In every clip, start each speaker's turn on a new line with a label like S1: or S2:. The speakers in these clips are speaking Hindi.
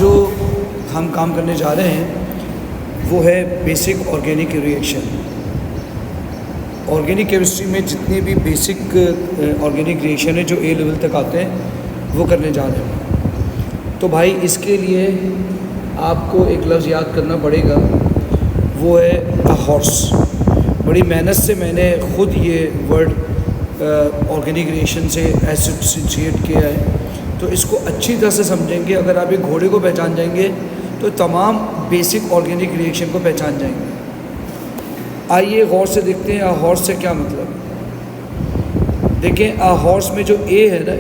S1: जो हम काम करने जा रहे हैं वो है basic organic reaction. Organic chemistry में जितने भी बेसिक ऑर्गेनिक रिएक्शन है जो ए लेवल तक आते हैं वो करने जा रहे हैं। तो भाई इसके लिए आपको एक लफ्ज़ याद करना पड़ेगा, वो है अ हॉर्स। बड़ी मेहनत से मैंने ख़ुद ये वर्ड ऑर्गेनिक रिएक्शन से एसोसिएट किया है, तो इसको अच्छी तरह से समझेंगे। अगर आप एक घोड़े को पहचान जाएंगे तो तमाम बेसिक ऑर्गेनिक रिएक्शन को पहचान जाएंगे। आइए गौर से देखते हैं अ हॉर्स से क्या मतलब है। देखें अ हॉर्स में जो ए है ना,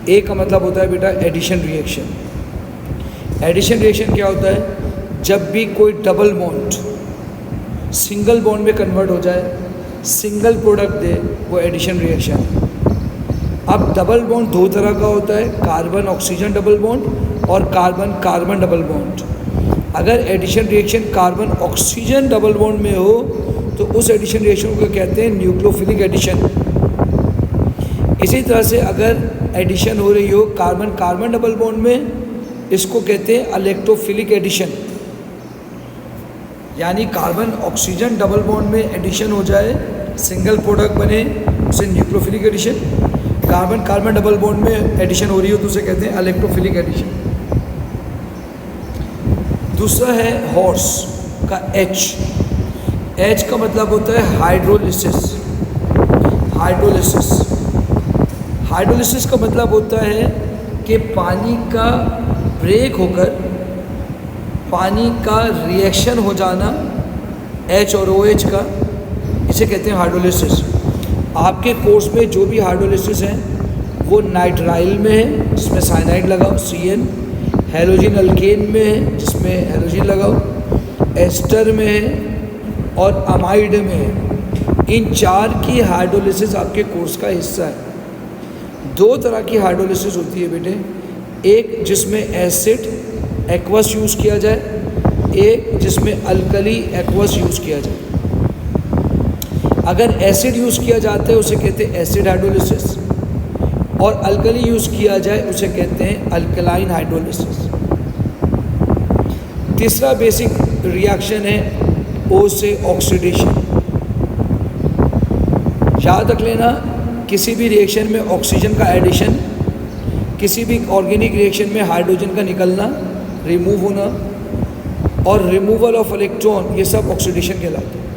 S1: ए का मतलब होता है बेटा एडिशन रिएक्शन। एडिशन रिएक्शन क्या होता है? जब भी कोई डबल बॉन्ड सिंगल बॉन्ड में कन्वर्ट हो जाए, सिंगल प्रोडक्ट दे, वो एडिशन रिएक्शन। अब डबल बॉन्ड दो तरह का होता है, कार्बन ऑक्सीजन डबल बॉन्ड और कार्बन कार्बन डबल बॉन्ड। अगर addition reaction carbon oxygen double bond में हो तो उस एडिशन रिएक्शन को कहते हैं न्यूक्लियोफिलिक एडिशन। इसी तरह से अगर एडिशन हो रही हो कार्बन कार्बन डबल बॉन्ड में, इसको कहते हैं इलेक्ट्रोफिलिक एडिशन। यानी कार्बन ऑक्सीजन डबल बॉन्ड में एडिशन हो जाए, सिंगल प्रोडक्ट बने, उसे nucleophilic addition. Carbon carbon double bond में एडिशन हो रही हो तो उसे कहते हैं इलेक्ट्रोफिलिक एडिशन। दूसरा है हॉर्स का एच। एच का मतलब होता है हाइड्रोलिसिस। हाइड्रोलिसिस हाइड्रोलिसिस का मतलब होता है कि पानी का ब्रेक होकर पानी का रिएक्शन हो जाना, एच और ओ एच का, इसे कहते हैं हाइड्रोलिसिस। आपके कोर्स में जो भी हाइड्रोलिसिस है वो नाइट्राइल में है जिसमें साइनाइड लगाओ CN, हैलोजन अल्केन में है जिसमें हैलोजन लगाओ, एस्टर में है और अमाइड में है। इन चार की हाइड्रोलिसिस आपके कोर्स का हिस्सा है। दो तरह की हाइड्रोलिसिस होती है बेटे, एक जिसमें एसिड एक्वस यूज़ किया जाए, एक जिसमें अल्कली एक्वस यूज़ किया जाए। अगर एसिड यूज़ किया जाता है उसे कहते हैं एसिड हाइड्रोलिसिस, और अल्कली यूज़ किया जाए उसे कहते हैं अल्कलाइन हाइड्रोलिसिस। तीसरा बेसिक रिएक्शन है ओ से ऑक्सीडेशन। याद रख लेना, किसी भी रिएक्शन में ऑक्सीजन का एडिशन, किसी भी ऑर्गेनिक रिएक्शन में हाइड्रोजन का निकलना, रिमूव होना और रिमूवल ऑफ इलेक्ट्रॉन, ये सब ऑक्सीडेशन कहलाते हैं।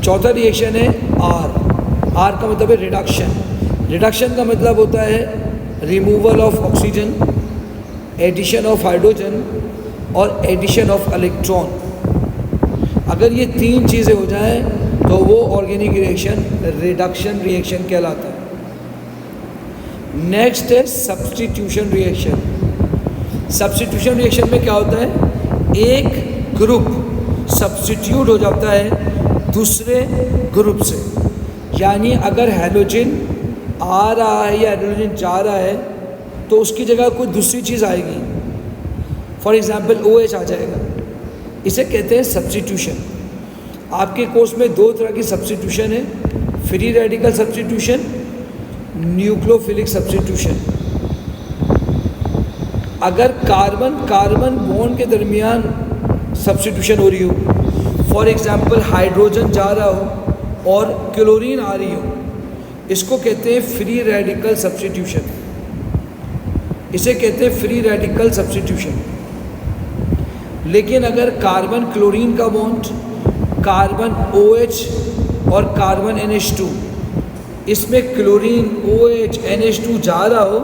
S1: चौथा रिएक्शन है आर। आर का मतलब है रिडक्शन। रिडक्शन का मतलब होता है removal of oxygen, addition of hydrogen और एडिशन ऑफ इलेक्ट्रॉन। अगर ये तीन चीज़ें हो जाएं तो वो ऑर्गेनिक रिएक्शन रिडक्शन रिएक्शन कहलाता है। नेक्स्ट है सब्स्टिट्यूशन रिएक्शन। सब्स्टिट्यूशन रिएक्शन में क्या होता है? एक ग्रुप सब्स्टिट्यूट हो जाता है दूसरे ग्रुप से। यानी अगर हैलोजन आ रहा है या हाइड्रोजन जा रहा है तो उसकी जगह कोई दूसरी चीज़ आएगी, फॉर एग्जांपल OH आ जाएगा, इसे कहते हैं सब्स्टिट्यूशन। आपके कोर्स में दो तरह की सब्स्टिट्यूशन है, free radical substitution, nucleophilic substitution. अगर कार्बन कार्बन बॉन्ड के दरमियान सब्स्टिट्यूशन हो रही हो, फॉर एग्जांपल हाइड्रोजन जा रहा हो और क्लोरीन आ रही हो, इसको कहते हैं फ्री रेडिकल सब्स्टिट्यूशन। इसे कहते हैं फ्री रेडिकल सब्स्टिट्यूशन। लेकिन अगर कार्बन क्लोरीन का बॉन्ड, कार्बन OH और कार्बन NH2, इसमें क्लोरीन OH NH2 जा रहा हो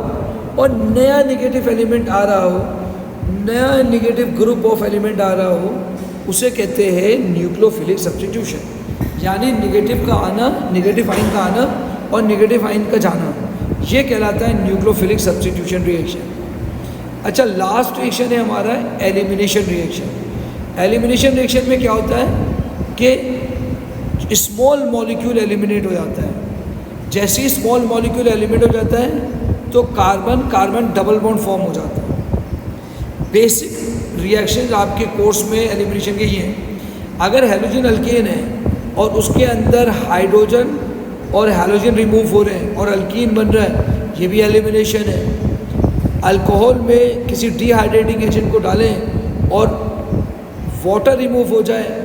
S1: और नया नेगेटिव एलिमेंट आ रहा हो, नया नेगेटिव ग्रुप ऑफ एलिमेंट आ रहा हो, उसे कहते हैं न्यूक्लियोफिलिक सब्स्टिट्यूशन। यानी नेगेटिव का आना, नेगेटिव आइन का आना और नेगेटिव आइन का जाना, ये कहलाता है न्यूक्लियोफिलिक सब्स्टिट्यूशन रिएक्शन। अच्छा, लास्ट रिएक्शन है हमारा एलिमिनेशन रिएक्शन। एलिमिनेशन रिएक्शन में क्या होता है कि स्मॉल मॉलिक्यूल एलिमिनेट हो जाता है। जैसे ही स्मॉल मॉलिक्यूल एलिमिनेट हो जाता है तो carbon carbon double bond form हो जाता है। बेसिक रिएक्शन आपके कोर्स में एलिमिनेशन के ही हैं। अगर हैलोजन अल्केन है और उसके अंदर हाइड्रोजन और हैलोजन रिमूव हो रहे हैं और अल्कीन बन रहा है, ये भी एलिमिनेशन है। अल्कोहल में किसी डिहाइड्रेटिंग एजेंट को डालें और वाटर रिमूव हो जाए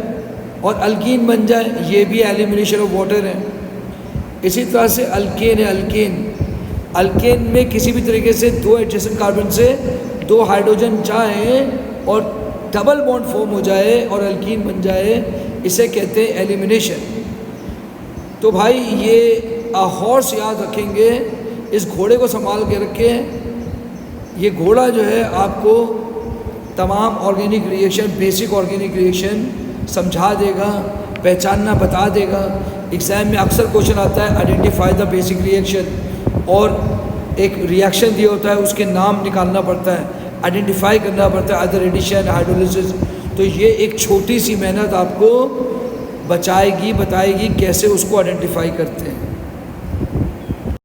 S1: और अल्कीन बन जाए, ये भी एलिमिनेशन ऑफ वाटर है। इसी तरह से अल्केन है, अल्केन में किसी भी तरीके से दो एडजेसेंट कार्बन से दो हाइड्रोजन जाएं और डबल बॉन्ड फॉर्म हो जाए और अल्कीन बन जाए, इसे कहते हैं एलिमिनेशन। तो भाई ये हॉर्स याद रखेंगे, इस घोड़े को संभाल के रखें। ये घोड़ा जो है आपको तमाम organic reaction, basic organic reaction समझा देगा, पहचानना बता देगा। एग्ज़ाम में अक्सर क्वेश्चन आता है आइडेंटिफाई द बेसिक रिएक्शन, और एक रिएक्शन दिया होता है उसके नाम निकालना पड़ता है, आइडेंटिफाई करना पड़ता है, अदर एडिशन, हाइड्रोलिसिस। तो ये एक छोटी सी मेहनत आपको बचाएगी, बताएगी कैसे उसको आइडेंटिफाई करते हैं।